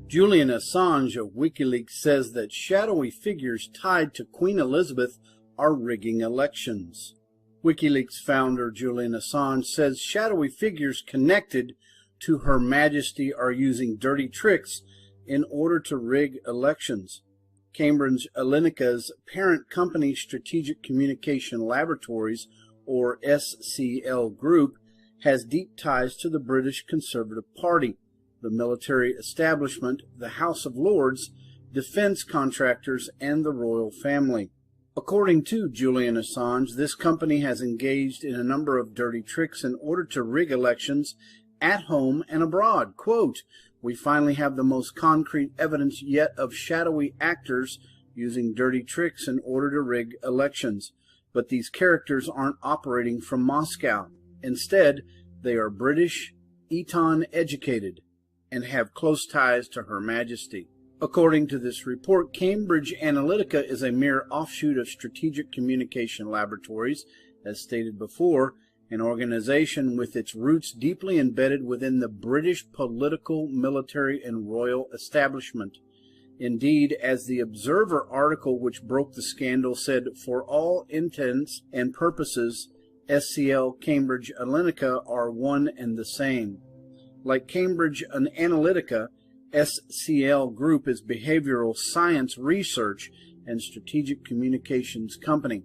Julian Assange of WikiLeaks says that shadowy figures tied to Queen Elizabeth are rigging elections. WikiLeaks founder Julian Assange says shadowy figures connected to Her Majesty are using dirty tricks in order to rig elections. Cambridge Analytica's parent company, Strategic Communication Laboratories, or SCL Group, has deep ties to the British Conservative Party, the military establishment, the House of Lords, defense contractors, and the royal family. According to Julian Assange, this company has engaged in a number of dirty tricks in order to rig elections at home and abroad. Quote, "We finally have the most concrete evidence yet of shadowy actors using dirty tricks in order to rig elections. But these characters aren't operating from Moscow. Instead, they are British, Eton educated, and have close ties to Her Majesty." According to this report, Cambridge Analytica is a mere offshoot of Strategic Communication Laboratories, as stated before, an organization with its roots deeply embedded within the British political, military, and royal establishment. Indeed, as the Observer article which broke the scandal said, for all intents and purposes, SCL Cambridge Analytica are one and the same. Like Cambridge Analytica, SCL Group is behavioral science research and strategic communications company.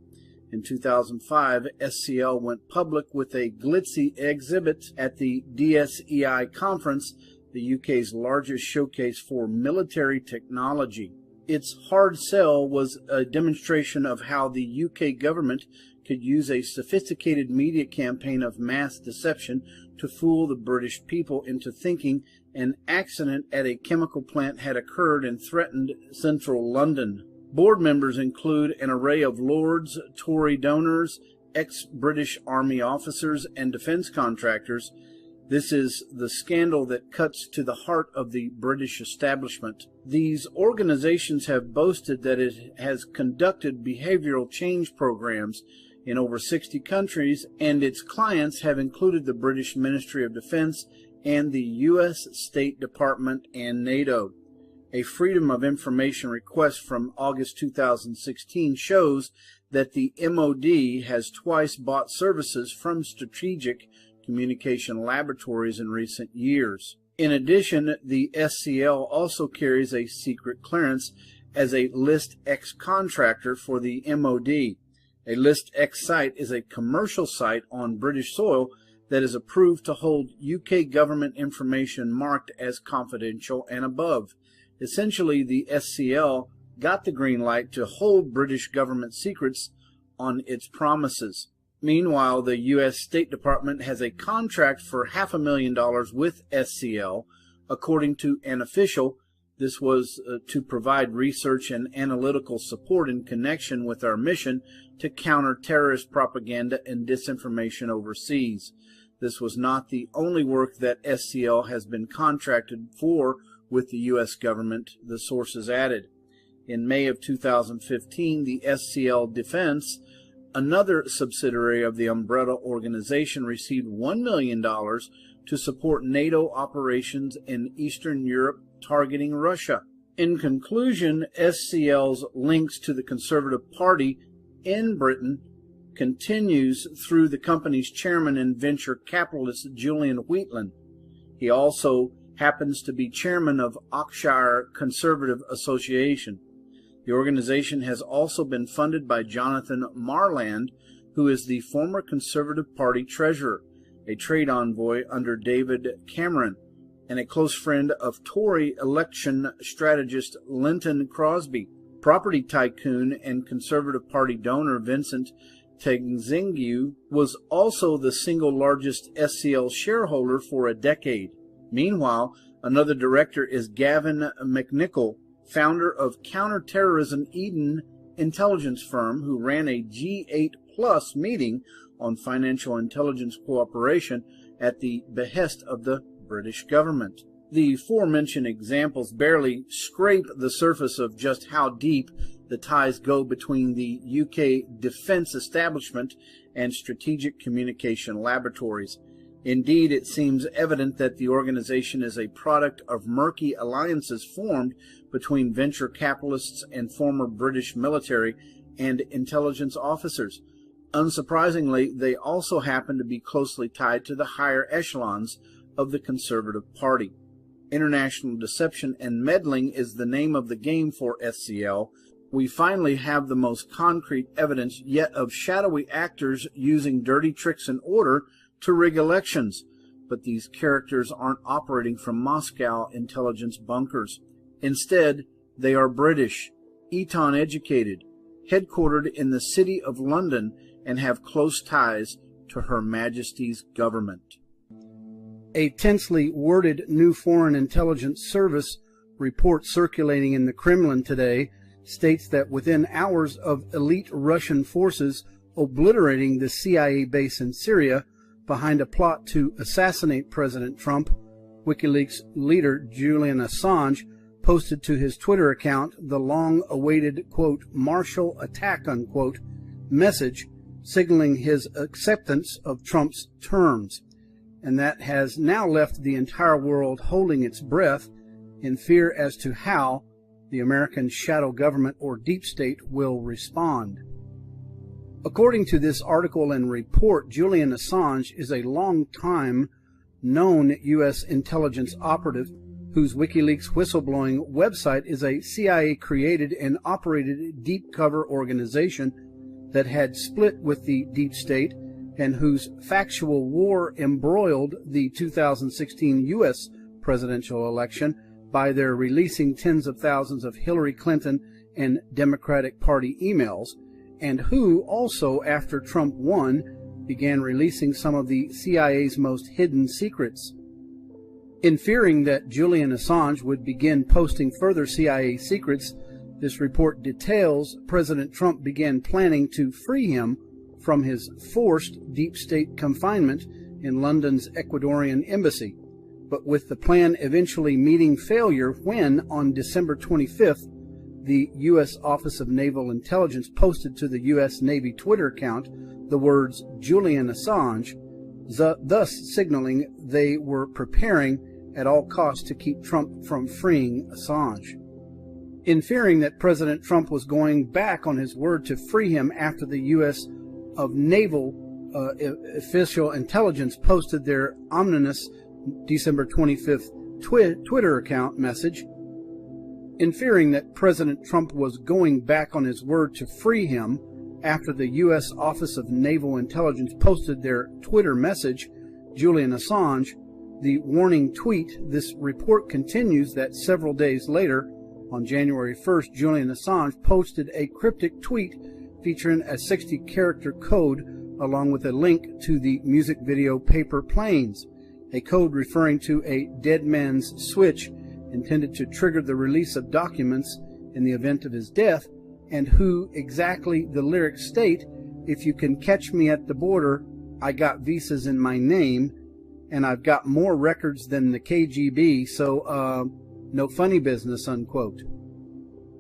In 2005, SCL went public with a glitzy exhibit at the DSEI conference, the UK's largest showcase for military technology. Its hard sell was a demonstration of how the UK government could use a sophisticated media campaign of mass deception to fool the British people into thinking an accident at a chemical plant had occurred and threatened central London. Board members include an array of Lords, Tory donors, ex-British Army officers, and defense contractors. This is the scandal that cuts to the heart of the British establishment. These organizations have boasted that it has conducted behavioral change programs in over 60 countries, and its clients have included the British Ministry of Defense and the U.S. State Department and NATO. A Freedom of Information request from August 2016 shows that the MOD has twice bought services from Strategic Communication Laboratories in recent years. In addition, the SCL also carries a secret clearance as a List X contractor for the MOD. A List X site is a commercial site on British soil that is approved to hold UK government information marked as confidential and above. Essentially, the SCL got the green light to hold British government secrets on its promises. Meanwhile, the U.S. State Department has a contract for $500,000 with SCL. According to an official, this was to provide research and analytical support in connection with our mission to counter terrorist propaganda and disinformation overseas. This was not the only work that SCL has been contracted for with the U.S. government, the sources added. In May of 2015, the SCL Defense, another subsidiary of the umbrella organization, received $1 million to support NATO operations in Eastern Europe targeting Russia. In conclusion, SCL's links to the Conservative Party in Britain continues through the company's chairman and venture capitalist Julian Wheatland. He also happens to be chairman of Offshore Conservative Association. The organization has also been funded by Jonathan Marland, who is the former Conservative Party treasurer, a trade envoy under David Cameron, and a close friend of Tory election strategist Linton Crosby. Property tycoon and Conservative Party donor Vincent Tengzingu was also the single largest SCL shareholder for a decade. Meanwhile, another director is Gavin McNichol, founder of counterterrorism Eden intelligence firm, who ran a G8+ meeting on financial intelligence cooperation at the behest of the British government. The aforementioned examples barely scrape the surface of just how deep the ties go between the UK defense establishment and Strategic Communication Laboratories. Indeed, it seems evident that the organization is a product of murky alliances formed between venture capitalists and former British military and intelligence officers. Unsurprisingly, they also happen to be closely tied to the higher echelons of the Conservative Party. International deception and meddling is the name of the game for SCL. We finally have the most concrete evidence yet of shadowy actors using dirty tricks in order to rig elections. But these characters aren't operating from Moscow intelligence bunkers. Instead, they are British, Eton educated, headquartered in the City of London, and have close ties to Her Majesty's government. A tensely worded new Foreign Intelligence Service report circulating in the Kremlin today states that within hours of elite Russian forces obliterating the CIA base in Syria behind a plot to assassinate President Trump, WikiLeaks leader Julian Assange posted to his Twitter account the long-awaited, quote, "martial attack," unquote, message signaling his acceptance of Trump's terms. And that has now left the entire world holding its breath in fear as to how the American shadow government or deep state will respond. According to this article and report, Julian Assange is a long-time known U.S. intelligence operative whose WikiLeaks whistleblowing website is a CIA-created and operated deep cover organization that had split with the deep state and whose factual war embroiled the 2016 U.S. presidential election by their releasing tens of thousands of Hillary Clinton and Democratic Party emails, and who also, after Trump won, began releasing some of the CIA's most hidden secrets. In fearing that Julian Assange would begin posting further CIA secrets, this report details President Trump began planning to free him from his forced deep state confinement in London's Ecuadorian embassy, but with the plan eventually meeting failure when, on December 25th, the U.S. Office of Naval Intelligence posted to the U.S. Navy Twitter account the words Julian Assange, thus signaling they were preparing at all costs to keep Trump from freeing Assange. In fearing that President Trump was going back on his word to free him after the U.S. of Naval Official Intelligence posted their ominous December 25th Twitter account message, in fearing that President Trump was going back on his word to free him after the U.S. Office of Naval Intelligence posted their Twitter message, Julian Assange, the warning tweet, this report continues that several days later, on January 1st, Julian Assange posted a cryptic tweet featuring a 60-character code along with a link to the music video Paper Planes, a code referring to a dead man's switch intended to trigger the release of documents in the event of his death, and who exactly the lyrics state, "If you can catch me at the border, I got visas in my name, and I've got more records than the KGB, so, no funny business," unquote.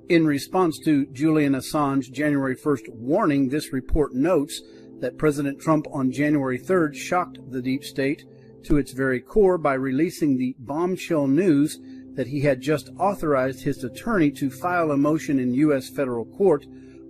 In response to Julian Assange's January 1st warning, this report notes that President Trump on January 3rd shocked the deep state to its very core by releasing the bombshell news that he had just authorized his attorney to file a motion in U.S. federal court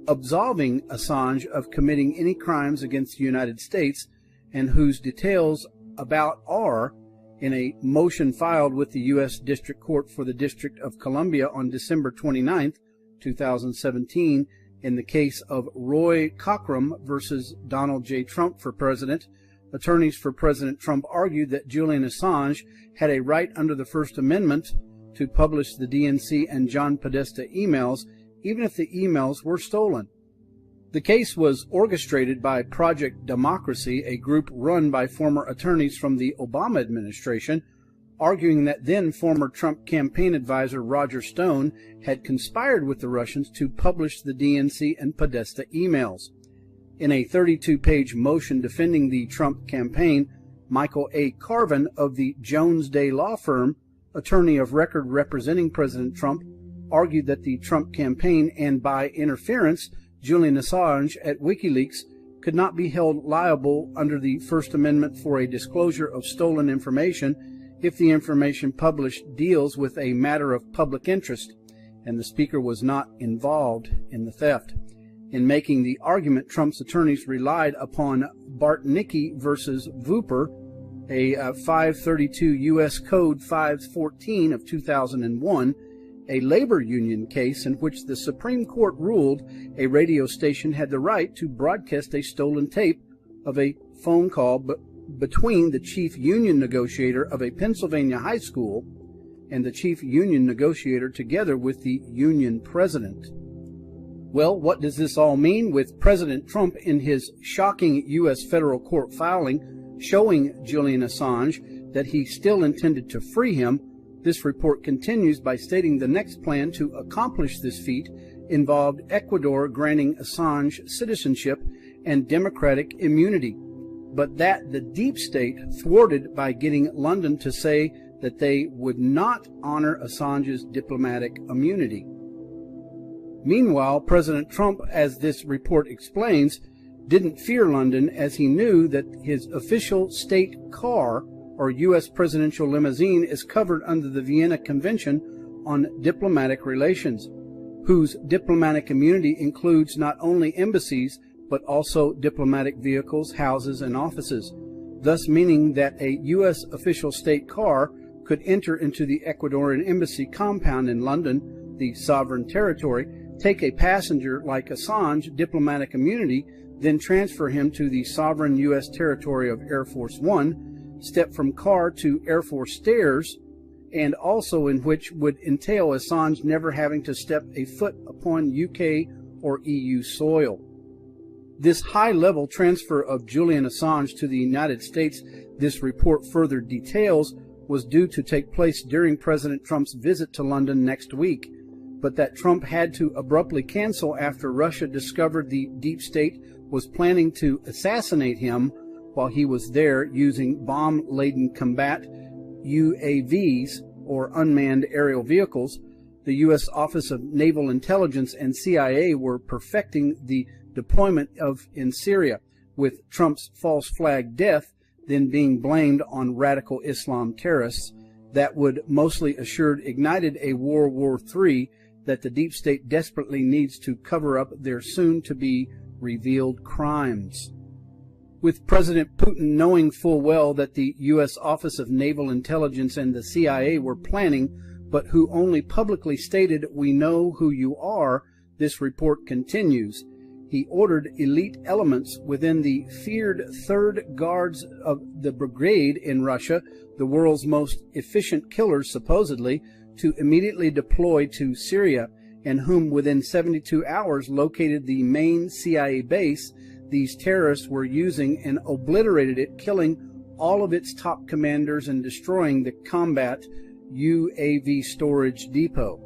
absolving Assange of committing any crimes against the United States, and whose details about are in a motion filed with the U.S. District Court for the District of Columbia on December 29th, 2017, in the case of Roy Cockrum versus Donald J. Trump for president. Attorneys for President Trump argued that Julian Assange had a right under the First Amendment to publish the DNC and John Podesta emails, even if the emails were stolen. The case was orchestrated by Project Democracy, a group run by former attorneys from the Obama administration, arguing that then former Trump campaign advisor Roger Stone had conspired with the Russians to publish the DNC and Podesta emails. In a 32-page motion defending the Trump campaign, Michael A. Carvin of the Jones Day law firm, attorney of record representing President Trump, argued that the Trump campaign and, by interference, Julian Assange at WikiLeaks could not be held liable under the First Amendment for a disclosure of stolen information if the information published deals with a matter of public interest and the speaker was not involved in the theft. In making the argument, Trump's attorneys relied upon Bartnicki versus Vooper, a 532 U.S. Code 514 of 2001, a labor union case in which the Supreme Court ruled a radio station had the right to broadcast a stolen tape of a phone call between the chief union negotiator of a Pennsylvania high school and the chief union negotiator together with the union president. Well, what does this all mean? With President Trump in his shocking U.S. federal court filing showing Julian Assange that he still intended to free him, this report continues by stating the next plan to accomplish this feat involved Ecuador granting Assange citizenship and democratic immunity, but that the deep state thwarted by getting London to say that they would not honor Assange's diplomatic immunity. Meanwhile, President Trump, as this report explains, didn't fear London as he knew that his official state car or U.S. presidential limousine is covered under the Vienna Convention on Diplomatic Relations, whose diplomatic immunity includes not only embassies but also diplomatic vehicles, houses, and offices, thus meaning that a U.S. official state car could enter into the Ecuadorian embassy compound in London, the sovereign territory, take a passenger like Assange, diplomatic immunity, then transfer him to the sovereign U.S. territory of Air Force One, step from car to Air Force stairs, and also in which would entail Assange never having to step a foot upon UK or EU soil. This high-level transfer of Julian Assange to the United States, this report further details, was due to take place during President Trump's visit to London next week, but that Trump had to abruptly cancel after Russia discovered the deep state was planning to assassinate him while he was there using bomb-laden combat UAVs, or unmanned aerial vehicles. The U.S. Office of Naval Intelligence and CIA were perfecting the deployment in Syria, with Trump's false flag death then being blamed on radical Islam terrorists that would mostly assured ignited a World War III that the deep state desperately needs to cover up their soon-to-be revealed crimes. With President Putin knowing full well that the U.S. Office of Naval Intelligence and the CIA were planning, but who only publicly stated, "We know who you are," this report continues. He ordered elite elements within the feared 3rd Guards of the Brigade in Russia, the world's most efficient killers supposedly, to immediately deploy to Syria, and whom within 72 hours located the main CIA base these terrorists were using and obliterated it, killing all of its top commanders and destroying the combat UAV storage depot.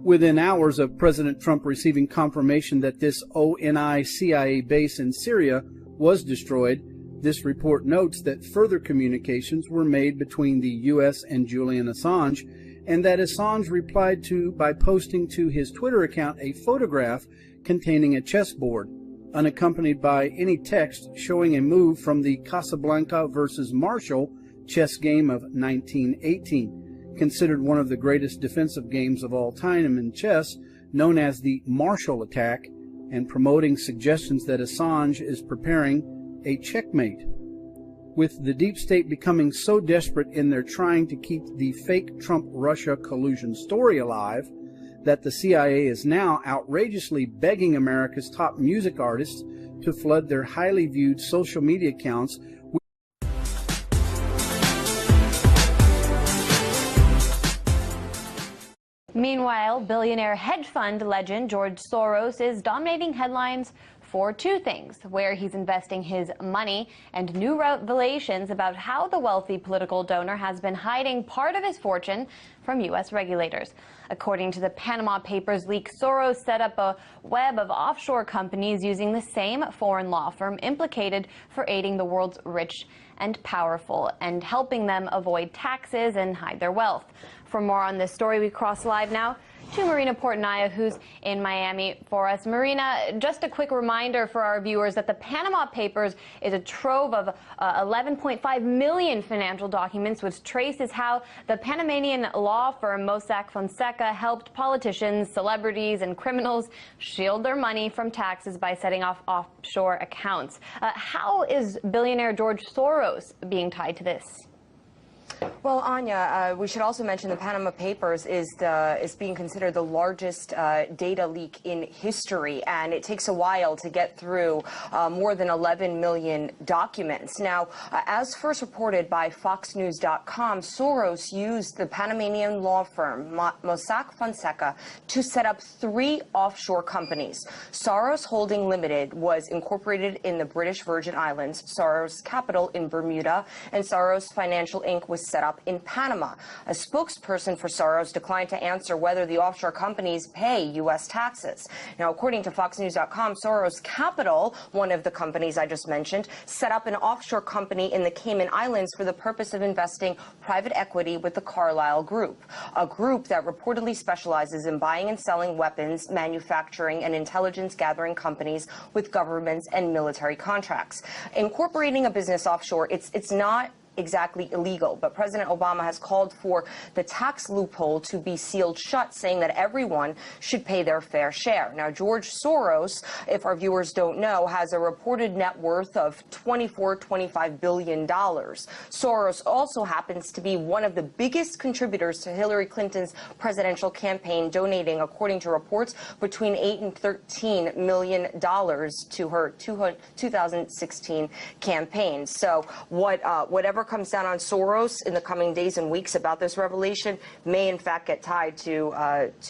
Within hours of President Trump receiving confirmation that this ONI CIA base in Syria was destroyed, this report notes that further communications were made between the U.S. and Julian Assange, and that Assange replied to by posting to his Twitter account a photograph containing a chessboard, unaccompanied by any text, showing a move from the Casablanca versus Marshall chess game of 1918, considered one of the greatest defensive games of all time in chess, known as the Marshall attack, and promoting suggestions that Assange is preparing a checkmate. With the deep state becoming so desperate in their trying to keep the fake Trump-Russia collusion story alive, that the CIA is now outrageously begging America's top music artists to flood their highly viewed social media accounts. Meanwhile, billionaire hedge fund legend George Soros is dominating headlines for two things: where he's investing his money and new revelations about how the wealthy political donor has been hiding part of his fortune from U.S. regulators. According to the Panama Papers leak, Soros set up a web of offshore companies using the same foreign law firm implicated for aiding the world's rich and powerful and helping them avoid taxes and hide their wealth. For more on this story, we cross live now to Marina Portnaya, who's in Miami for us. Marina, just a quick reminder for our viewers that the Panama Papers is a trove of 11.5 million financial documents, which traces how the Panamanian law firm Mossack Fonseca helped politicians, celebrities, and criminals shield their money from taxes by setting off offshore accounts. How is billionaire George Soros being tied to this? Well, Anya, we should also mention the Panama Papers is being considered the largest data leak in history, and it takes a while to get through more than 11 million documents. Now, as first reported by FoxNews.com, Soros used the Panamanian law firm Mossack Fonseca to set up 3 offshore companies. Soros Holding Limited was incorporated in the British Virgin Islands, Soros Capital in Bermuda, and Soros Financial Inc. was set up in Panama. A spokesperson for Soros declined to answer whether the offshore companies pay U.S. taxes. Now, according to FoxNews.com, Soros Capital, one of the companies I just mentioned, set up an offshore company in the Cayman Islands for the purpose of investing private equity with the Carlyle Group, a group that reportedly specializes in buying and selling weapons, manufacturing, and intelligence gathering companies with governments and military contracts. Incorporating a business offshore, it's not exactly illegal, but President Obama has called for the tax loophole to be sealed shut, saying that everyone should pay their fair share. Now, George Soros, if our viewers don't know, has a reported net worth of $25 billion. Soros also happens to be one of the biggest contributors to Hillary Clinton's presidential campaign, donating, according to reports, between $8 and $13 million to her 2016 campaign. So whatever comes down on Soros in the coming days and weeks about this revelation may in fact get tied to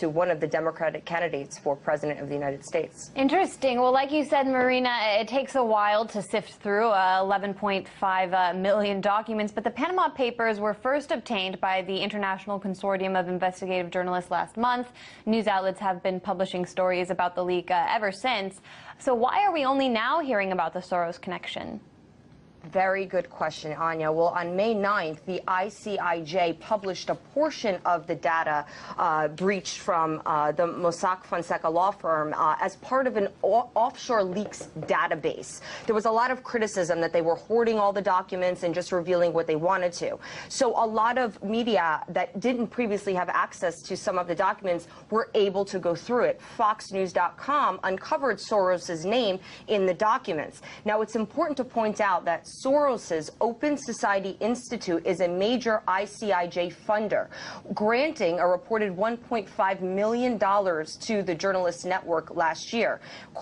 one of the Democratic candidates for President of the United States. Interesting. Well, like you said, Marina, it takes a while to sift through 11.5 million documents, but the Panama Papers were first obtained by the International Consortium of Investigative Journalists last month. News outlets have been publishing stories about the leak ever since. So why are we only now hearing about the Soros connection? Very good question, Anya. Well, on May 9th, the ICIJ published a portion of the data breached from the Mossack Fonseca law firm as part of an offshore leaks database. There was a lot of criticism that they were hoarding all the documents and just revealing what they wanted to. So a lot of media that didn't previously have access to some of the documents were able to go through it. FoxNews.com uncovered Soros's name in the documents. Now, it's important to point out that Soros's Open Society Institute is a major ICIJ funder, granting a reported $1.5 million to the Journalist Network last year.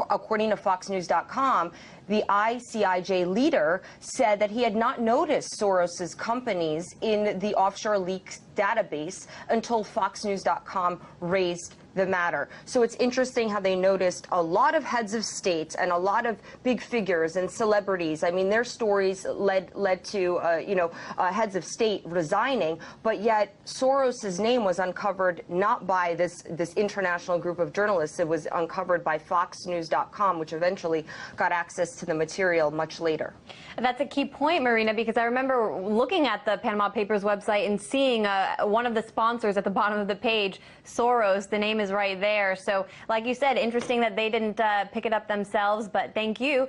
According to FoxNews.com, the ICIJ leader said that he had not noticed Soros's companies in the offshore leaks database until FoxNews.com raised the matter. So it's interesting how they noticed a lot of heads of states and a lot of big figures and celebrities. I mean, their stories led to heads of state resigning, but yet Soros's name was uncovered not by this international group of journalists. It was uncovered by FoxNews.com, which eventually got access to the material much later. That's a key point, Marina, because I remember looking at the Panama Papers website and seeing one of the sponsors at the bottom of the page, Soros. The name is right there. So, like you said, interesting that they didn't pick it up themselves, but thank you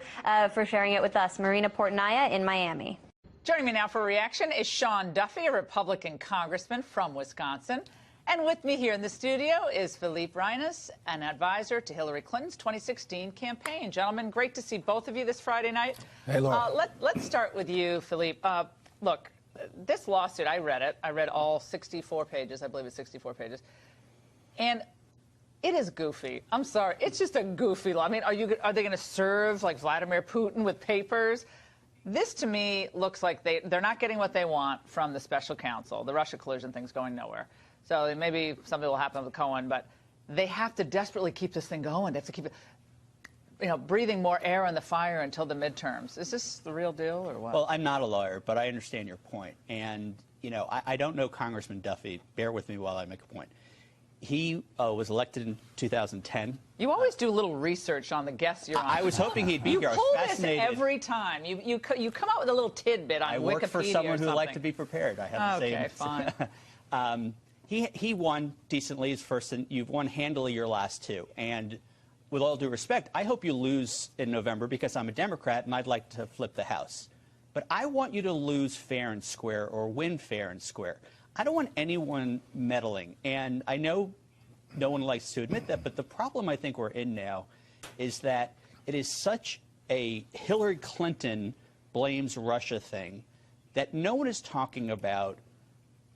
for sharing it with us. Marina Portnaya in Miami. Joining me now for a reaction is Sean Duffy, a Republican congressman from Wisconsin. And with me here in the studio is Philippe Reines, an advisor to Hillary Clinton's 2016 campaign. Gentlemen, great to see both of you this Friday night. Hey, Laura. Let's start with you, Philippe. Look, this lawsuit, I read it. I read all 64 pages. I believe it's 64 pages. And it is goofy. I'm sorry. It's just a goofy law. I mean, are they going to serve like Vladimir Putin with papers? This, to me, looks like they're not getting what they want from the special counsel. The Russia collusion thing's going nowhere. So maybe something will happen with Cohen, but they have to desperately keep this thing going. They have to keep it, breathing more air on the fire until the midterms. Is this the real deal or what? Well, I'm not a lawyer, but I understand your point. And, I don't know Congressman Duffy. Bear with me while I make a point. He was elected in 2010. You always do a little research on the guests you're on. I was hoping he'd be here. I was fascinated. You pull this every time. You come out with a little tidbit on Wikipedia. I work for someone who liked to be prepared. I have the same. Okay, fine. he won decently his first, and you've won handily your last two. And with all due respect, I hope you lose in November because I'm a Democrat and I'd like to flip the House. But I want you to lose fair and square or win fair and square. I don't want anyone meddling. And I know no one likes to admit that, but the problem I think we're in now is that it is such a Hillary Clinton blames Russia thing that no one is talking about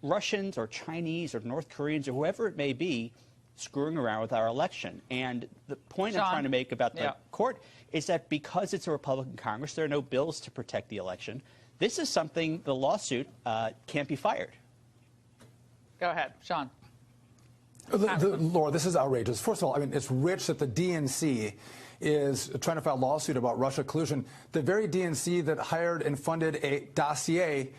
Russians or Chinese or North Koreans or whoever it may be screwing around with our election. And the point I'm trying to make about the court is that because it's a Republican Congress, there are no bills to protect the election. This is something the lawsuit can't be fired. Go ahead, Sean. Laura, this is outrageous. First of all, I mean, it's rich that the DNC is trying to file a lawsuit about Russia collusion. The very DNC that hired and funded a dossier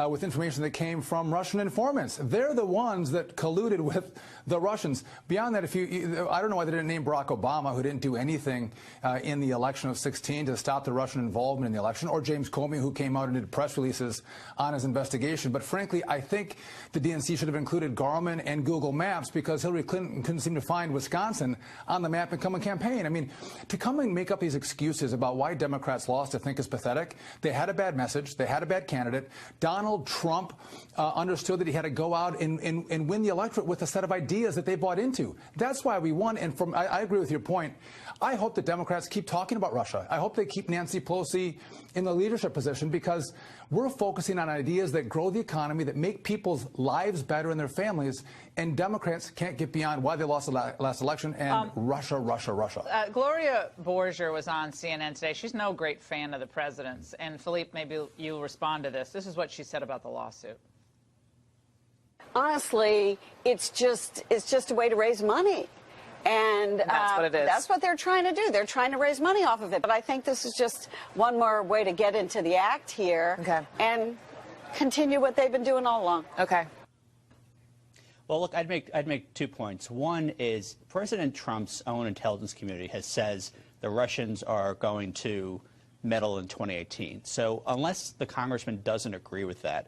with information that came from Russian informants. They're the ones that colluded with the Russians. Beyond that, I don't know why they didn't name Barack Obama, who didn't do anything in the election of 2016 to stop the Russian involvement in the election, or James Comey, who came out and did press releases on his investigation. But frankly, I think the DNC should have included Garmin and Google Maps because Hillary Clinton couldn't seem to find Wisconsin on the map and come and campaign. I mean, to come and make up these excuses about why Democrats lost, I think is pathetic. They had a bad message. They had a bad candidate. Donald Trump understood that he had to go out and win the electorate with a set of ideas that they bought into. That's why we won. And I agree with your point. I hope the Democrats keep talking about Russia. I hope they keep Nancy Pelosi in the leadership position because we're focusing on ideas that grow the economy, that make people's lives better and their families. And Democrats can't get beyond why they lost the last election and Russia, Russia, Russia. Gloria Borger was on CNN today. She's no great fan of the president's. And Philippe, maybe you'll respond to this. This is what she said about the lawsuit. Honestly, it's just a way to raise money. And that's what it is. That's what they're trying to do. They're trying to raise money off of it. But I think this is just one more way to get into the act here and continue what they've been doing all along. Okay. Well, look, I'd make 2 points. One is President Trump's own intelligence community says the Russians are going to meddle in 2018. So unless the congressman doesn't agree with that,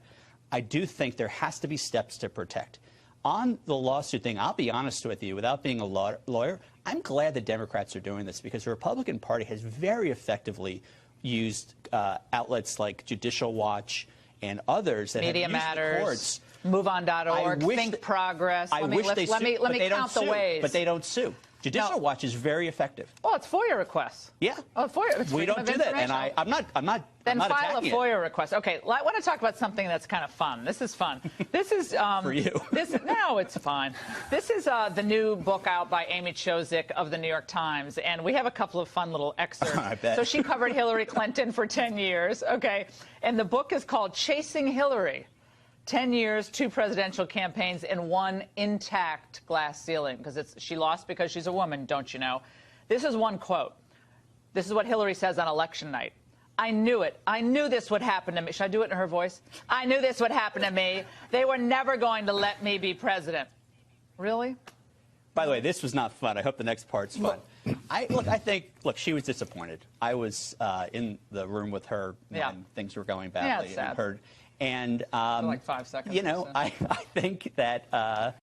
I do think there has to be steps to protect. On the lawsuit thing, I'll be honest with you, without being a lawyer, I'm glad the Democrats are doing this because the Republican Party has very effectively used outlets like Judicial Watch and others that Media have used Matters, the courts. MoveOn.org, Think Progress. I wish they let me count the ways. But they don't sue. Judicial Watch is very effective. Well, it's FOIA requests. Yeah. Oh, FOIA. It's we don't do that, and I'm not. Then I'm not file a attacking FOIA request. Okay, I want to talk about something that's kind of fun. This is fun. This is for you. No, it's fine. This is the new book out by Amy Chozick of the New York Times, and we have a couple of fun little excerpts. I bet. So she covered Hillary Clinton for 10 years. Okay, and the book is called Chasing Hillary. 10 years, 2 presidential campaigns, and 1 intact glass ceiling, because she lost because she's a woman, don't you know? This is one quote. This is what Hillary says on election night. I knew it. I knew this would happen to me. Should I do it in her voice? I knew this would happen to me. They were never going to let me be president. Really? By the way, this was not fun. I hope the next part's fun. I think she was disappointed. I was in the room with her when things were going badly. Yeah, it's sad. And for like 5 seconds. I think that